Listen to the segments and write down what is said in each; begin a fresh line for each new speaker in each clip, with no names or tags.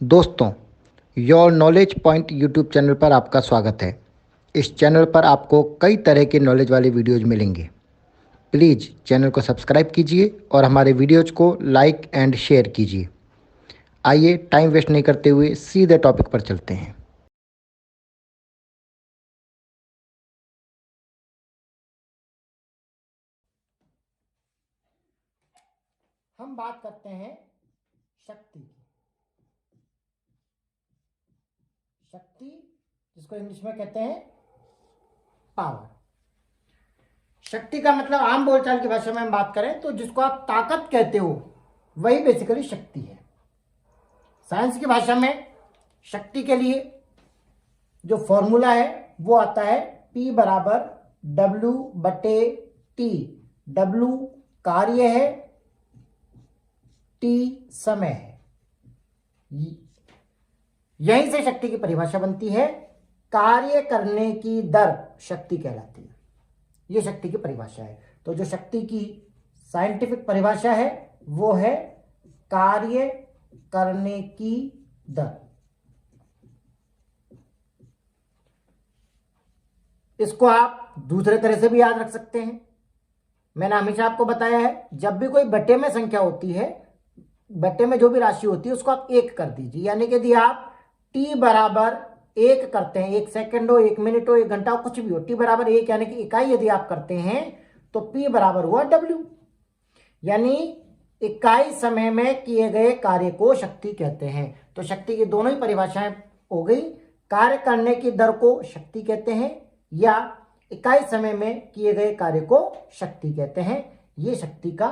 दोस्तों, your knowledge point YouTube channel पर आपका स्वागत है। इस चैनल पर आपको कई तरह के नॉलेज वाले वीडियोज़ मिलेंगे। प्लीज़ चैनल को सब्सक्राइब कीजिए और हमारे वीडियोज़ को लाइक एंड शेयर कीजिए। आइए टाइम वेस्ट नहीं करते हुए सीधे टॉपिक पर चलते हैं।
हम बात करते हैं शक्ति की। शक्ति जिसको इंग्लिश में कहते हैं पावर। शक्ति का मतलब आम बोलचाल की भाषा में हम बात करें तो जिसको आप ताकत कहते हो वही बेसिकली शक्ति है। साइंस की भाषा में शक्ति के लिए जो फॉर्मूला है वो आता है P बराबर W/T। W कार्य है, T समय है। यहीं से शक्ति की परिभाषा बनती है। कार्य करने की दर शक्ति कहलाती है। यह शक्ति की परिभाषा है। तो जो शक्ति की साइंटिफिक परिभाषा है वो है कार्य करने की दर। इसको आप दूसरे तरह से भी याद रख सकते हैं। मैंने हमेशा आपको बताया है, जब भी कोई बटे में संख्या होती है, बटे में जो भी राशि होती है उसको आप एक कर दीजिए। यानी कि यदि आप t बराबर एक करते हैं, 1 सेकंड हो, 1 मिनट हो, 1 घंटा हो, कुछ भी हो, t बराबर 1 यानी कि इकाई यदि आप करते हैं तो p बराबर हुआ w। यानी इकाई समय में किए गए कार्य को शक्ति कहते हैं। तो शक्ति की दोनों ही परिभाषाएं हो गई। कार्य करने की दर को शक्ति कहते हैं या इकाई समय में किए गए कार्य को शक्ति कहते हैं। यह शक्ति का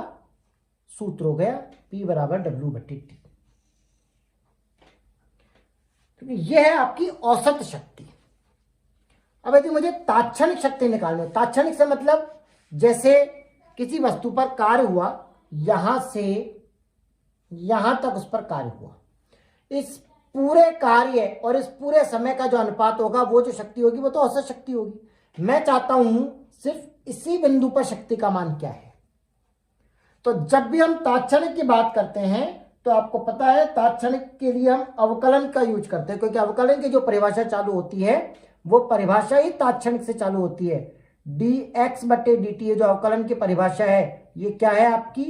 सूत्र हो गया P बराबर W/T। यह है आपकी औसत शक्ति। अब यदि मुझे तात्क्षणिक शक्ति निकालनी है, तात्क्षणिक से मतलब जैसे किसी वस्तु पर कार्य हुआ, यहां से यहां तक उस पर कार्य हुआ, इस पूरे कार्य और इस पूरे समय का जो अनुपात होगा वो जो शक्ति होगी वो तो औसत शक्ति होगी। मैं चाहता हूं सिर्फ इसी बिंदु पर शक्ति का मान क्या है। तो जब भी हम तात्क्षणिक की बात करते हैं तो आपको पता है तात्क्षणिक के लिए हम अवकलन का यूज करते हैं, क्योंकि अवकलन की जो परिभाषा चालू होती है वो परिभाषा ही तात्क्षणिक से चालू होती है। dx/dt ये जो अवकलन की परिभाषा है ये क्या है आपकी,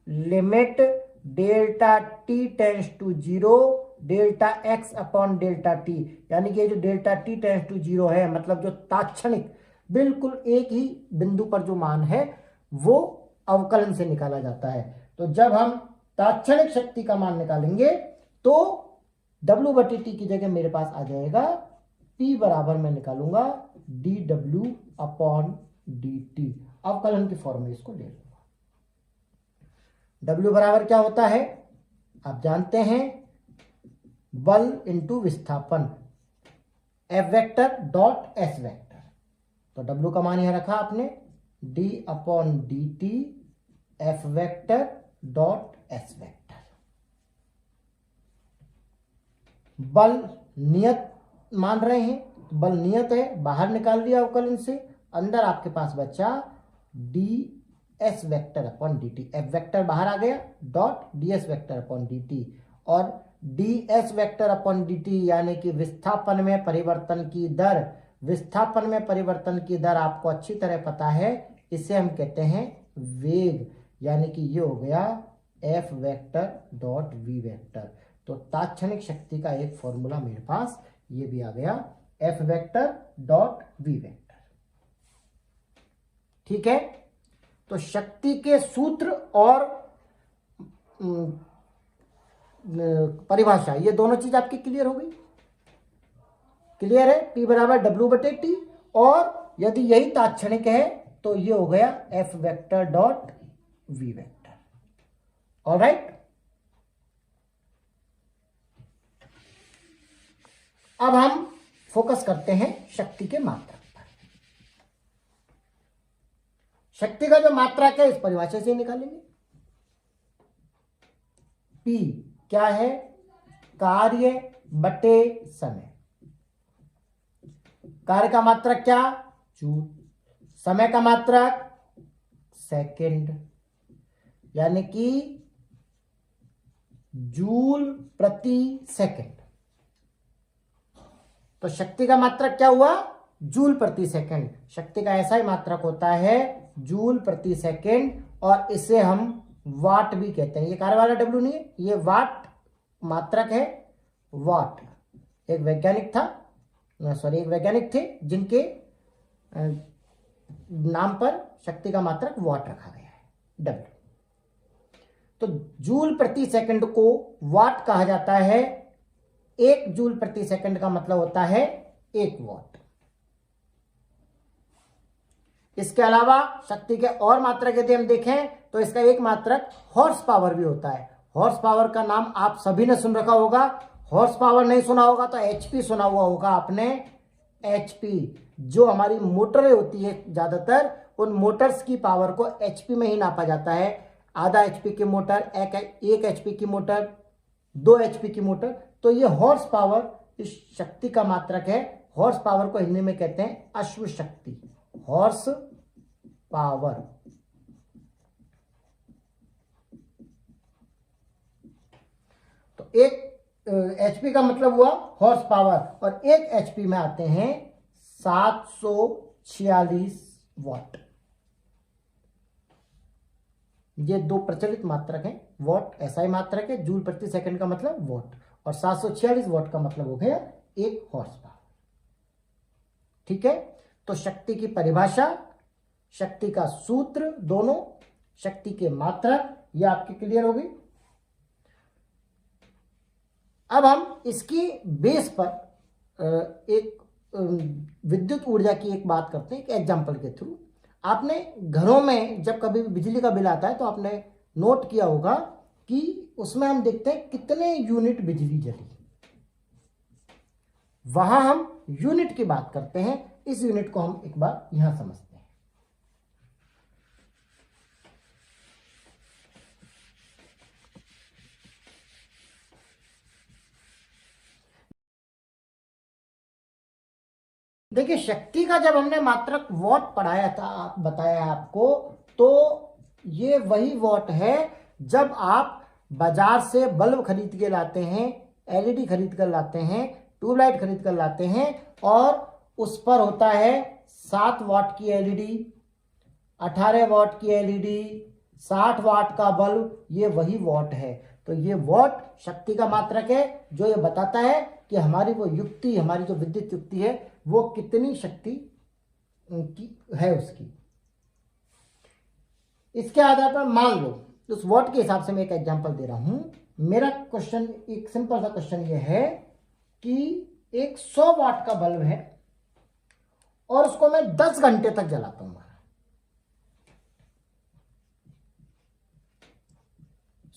limit delta T tends to 0 delta x upon delta T. यानी कि जो डेल्टा टी टेंस टू 0 है, मतलब जो तात्क्षणिक बिल्कुल एक ही बिंदु पर जो मान है वो अवकलन से निकाला जाता है। तो जब हम तात्क्षणिक शक्ति का मान निकालेंगे तो W/T की जगह मेरे पास आ जाएगा P बराबर मैं निकालूंगा dW/dt। अवकलन की फॉर्म में इसको ले लूंगा। W बराबर क्या होता है आप जानते हैं, बल इंटू विस्थापन, F vector dot S vector. तो W का मान यहां रखा आपने d/dt F vector dot S vector. बल नियत मान रहे हैं, बल नियत है, बाहर निकाल दिया अवकलन से, अंदर आपके पास बचा ds vector upon dt। F vector बाहर आ गया dot ds vector upon dt। और ds वेक्टर अपॉन dt यानी कि विस्थापन में परिवर्तन की दर। विस्थापन में परिवर्तन की दर आपको अच्छी तरह पता है, इसे हम कहते हैं वेग। यानी कि ये हो गया F vector dot V vector. तो तात्क्षणिक शक्ति का एक फॉर्मूला मेरे पास ये भी आ गया, F vector dot V vector. ठीक है, तो शक्ति के सूत्र और परिभाषा ये दोनों चीज आपकी क्लियर हो गई। क्लियर है, P बराबर W/T। और यदि यही तात्क्षणिक है तो ये हो गया F vector dot V vector. Alright, अब हम फोकस करते हैं शक्ति के मात्रक पर। शक्ति का जो मात्रक है इस परिभाषा से निकालेंगे। P क्या है, कार्य बटे समय। कार्य का मात्रक क्या, जूल। समय का मात्रक सेकंड। यानी कि जूल प्रति सेकंड। तो शक्ति का मात्रक क्या हुआ? जूल प्रति सेकंड। शक्ति का ऐसा ही मात्रक होता है जूल प्रति सेकंड, और इसे हम वाट भी कहते हैं। ये कार्य वाला डब्ल्यू नहीं है, ये वाट मात्रक है। वाट एक वैज्ञानिक थे जिनके नाम पर शक्ति का मात्रक वाट रखा गया है, डब्ल्यू। तो जूल प्रति सेकंड को वाट कहा जाता है। 1 जूल प्रति सेकंड का मतलब होता है 1 वाट। इसके अलावा शक्ति के और मात्रक यदि हम देखें तो इसका एक मात्रक हॉर्स पावर भी होता है। हॉर्स पावर का नाम आप सभी ने सुन रखा होगा। हॉर्स पावर नहीं सुना होगा तो एचपी सुना हुआ होगा आपने। एचपी जो हमारी मोटरें होती है, ज्यादातर उन मोटर्स की पावर को एचपी में ही नापा जाता है। आधा एचपी की मोटर, 1 एचपी की मोटर, 2 एचपी की मोटर। तो ये हॉर्स पावर इस शक्ति का मात्रक है। हॉर्स पावर को हिंदी में कहते हैं अश्व शक्ति, हॉर्स पावर। तो 1 एचपी का मतलब हुआ हॉर्स पावर, और 1 एचपी में आते हैं 746 वाट। ये 2 प्रचलित मात्रक हैं। वाट एसआई मात्रक है, जूल प्रति सेकंड का मतलब वाट, और 746 वाट का मतलब हो गया 1 हॉर्स पावर। ठीक है, तो शक्ति की परिभाषा, शक्ति का सूत्र, दोनों शक्ति के मात्रक, ये आपकी क्लियर होगी। अब हम इसकी बेस पर एक विद्युत ऊर्जा की एक बात करते हैं, एक एग्जांपल के थ्रू। आपने घरों में जब कभी भी बिजली का बिल आता है तो आपने नोट किया होगा कि उसमें हम देखते हैं कितने यूनिट बिजली जली। वहां हम यूनिट की बात करते हैं। इस यूनिट को हम एक बार यहां समझते हैं। देखिए, शक्ति का जब हमने मात्रक वॉट पढ़ाया था, बताया आपको, तो ये वही वॉट है जब आप बाजार से बल्ब खरीद के लाते हैं, एलईडी खरीद कर लाते हैं, ट्यूबलाइट खरीद कर लाते हैं, और उस पर होता है 7 वाट की एलईडी, 18 वाट की एलईडी, 60 वाट का बल्ब। ये वही वॉट है। तो ये वॉट शक्ति का मात्रक है जो ये बताता है कि हमारी वो युक्ति, हमारी जो विद्युत युक्ति है वो कितनी शक्ति की है उसकी। इसके आधार पर मान लो, उस वॉट के हिसाब से मैं एक एग्जांपल दे रहा हूं। मेरा क्वेश्चन, एक सिंपल सा क्वेश्चन ये है कि एक 100 वाट का बल्ब है और उसको मैं 10 घंटे तक जलाता हूं।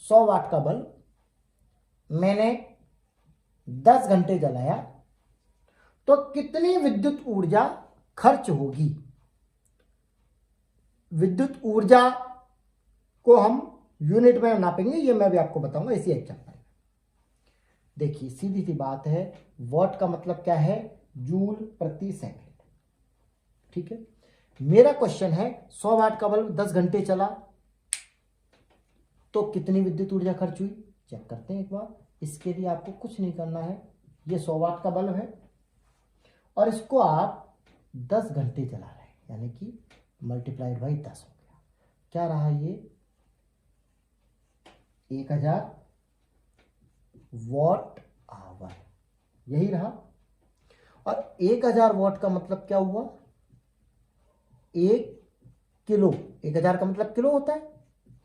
100 वाट का बल्ब मैंने 10 घंटे जलाया तो कितनी विद्युत ऊर्जा खर्च होगी? विद्युत ऊर्जा को हम यूनिट में नापेंगे, ये मैं भी आपको बताऊंगा इसी एग्जांपल में। देखिए, सीधी सी बात है, वॉट का मतलब क्या है? जूल प्रति सेकंड। ठीक है, मेरा क्वेश्चन है 100 वाट का बल्ब 10 घंटे चला तो कितनी विद्युत ऊर्जा खर्च हुई? चेक करते हैं एक बार। इसके लिए आपको कुछ नहीं करना है। ये 100 वाट का बल्ब है और इसको आप 10 घंटे चला रहे हैं, यानी कि मल्टीप्लाइड बाई 10 हो गया। क्या रहा ये? 1000 वॉट आवर, यही रहा। और 1000 वॉट का मतलब क्या हुआ? 1 किलो। 1000 का मतलब किलो होता है,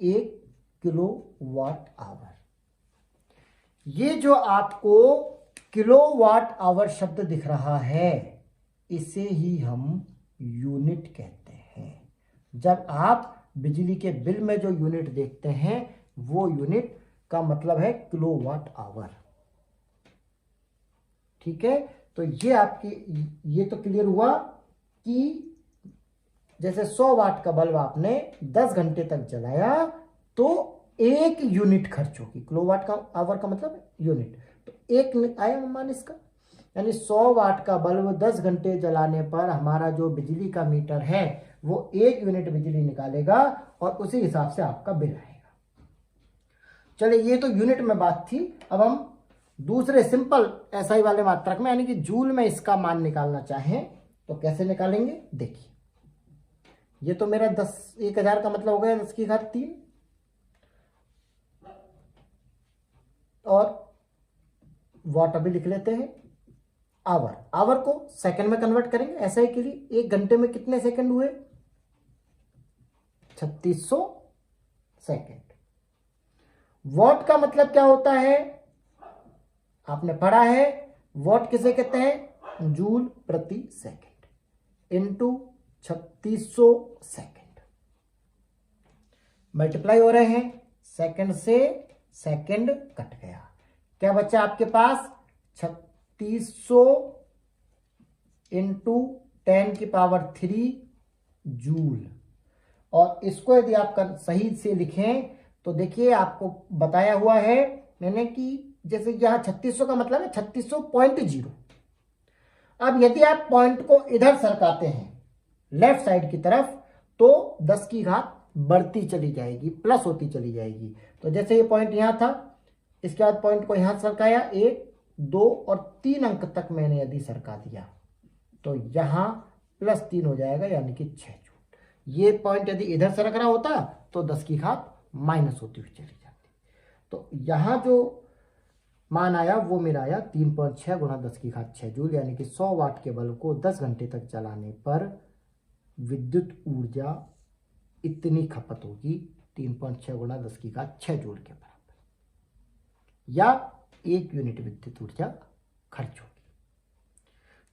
1 किलो वाट आवर। ये जो आपको किलो वाट आवर शब्द दिख रहा है, इसे ही हम यूनिट कहते हैं। जब आप बिजली के बिल में जो यूनिट देखते हैं वो यूनिट का मतलब है किलो वाट आवर। ठीक है, तो ये आपकी, ये तो क्लियर हुआ कि जैसे 100 वाट का बल्ब आपने 10 घंटे तक जलाया तो 1 यूनिट खर्च होगी। किलो वाट का आवर का मतलब यूनिट, तो 1 आया मान इसका, यानी 100 वाट का बल्ब 10 घंटे जलाने पर हमारा जो बिजली का मीटर है वो 1 यूनिट बिजली निकालेगा और उसी हिसाब से आपका बिल आएगा। चलिए ये तो यूनिट में बात थी। अब हम दूसरे सिंपल एसआई वाले मात्रक में यानी कि जूल में इसका मान निकालना चाहें तो कैसे निकालेंगे। देखिए ये तो मेरा 10,000 का मतलब हो गया 10⁻³ और वॉट अभी लिख लेते हैं। आवर को सेकंड में कन्वर्ट करेंगे एसआई के लिए। 1 घंटे में कितने सेकंड हुए? 3600 सेकंड। वॉट का मतलब क्या होता है? आपने पढ़ा है, वॉट किसे कहते हैं? जूल प्रति सेकंड इनटू 3600 सेकंड। मल्टीप्लाई हो रहे हैं, सेकंड से सेकंड कट गया, क्या बचा आपके पास? 3600 इंटू 10⁻³ जूल। और इसको यदि आप सही से लिखें तो देखिए आपको बताया हुआ है मैंने कि जैसे यहां 3600 का मतलब है 3600.0। अब यदि आप पॉइंट को इधर सरकाते हैं लेफ्ट साइड की तरफ तो 10 की घात बढ़ती चली जाएगी, प्लस होती चली जाएगी। तो जैसे ये पॉइंट यहां था, इसके बाद पॉइंट को यहां सरकाया, 1 2 और 3 अंक तक मैंने यदि सरका दिया तो यहां +3 हो जाएगा यानी कि 6 जूल। ये पॉइंट यदि इधर सरक रहा होता तो 10 की घात माइनस होती हुई चली जाती। तो यहां जो मान आया वो मेरा आया 3.6 गुणा 10 की घात 6 जूल, यानी कि 100 वाट के बल्ब को 10 घंटे तक चलाने पर विद्युत ऊर्जा इतनी खपत होगी, 3.6 गुणा 10 की घात 6 जूल के बराबर, या 1 यूनिट विद्युत ऊर्जा खर्च होगी।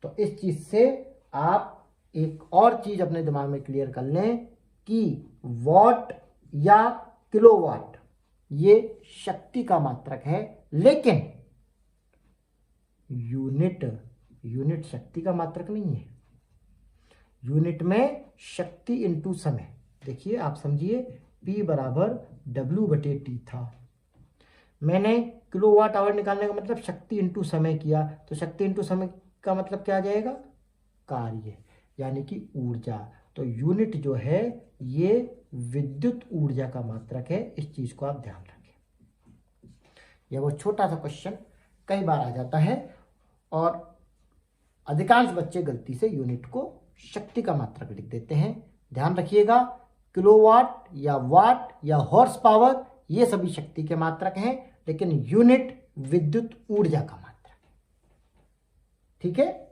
तो इस चीज से आप एक और चीज अपने दिमाग में क्लियर कर लें कि वॉट या किलोवाट ये शक्ति का मात्रक है, लेकिन यूनिट शक्ति का मात्रक नहीं है। यूनिट में शक्ति इंटू समय। देखिए आप समझिए, P बराबर W/T था। मैंने किलोवाट आवर निकालने का मतलब शक्ति इंटू समय किया, तो शक्ति इंटू समय का मतलब क्या आ जाएगा? कार्य, यानी कि ऊर्जा। तो यूनिट जो है ये विद्युत ऊर्जा का मात्रक है, इस चीज को आप ध्यान रखें। यह वो छोटा सा क्वेश्चन कई बार आ जाता है और अधिकांश बच्चे गलती से यूनिट को शक्ति का मात्रक लिख देते हैं। ध्यान रखिएगा, किलोवाट या वाट या हॉर्स पावर ये सभी शक्ति के मात्रक हैं, लेकिन यूनिट विद्युत ऊर्जा का मात्रक है। ठीक है।